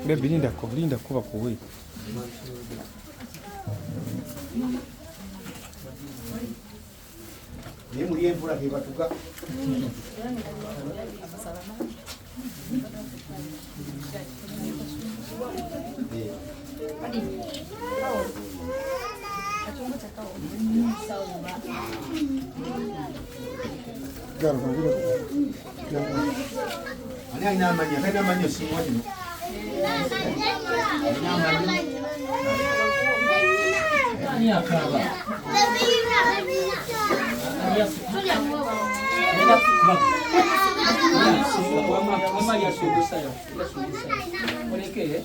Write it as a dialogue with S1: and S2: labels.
S1: Baby, linda kuba kuwe.
S2: Ni muri mvura ntibatuka. Ani namanya semua ni. Ani akaba. Mama ya sugusa yo. Boleh ke?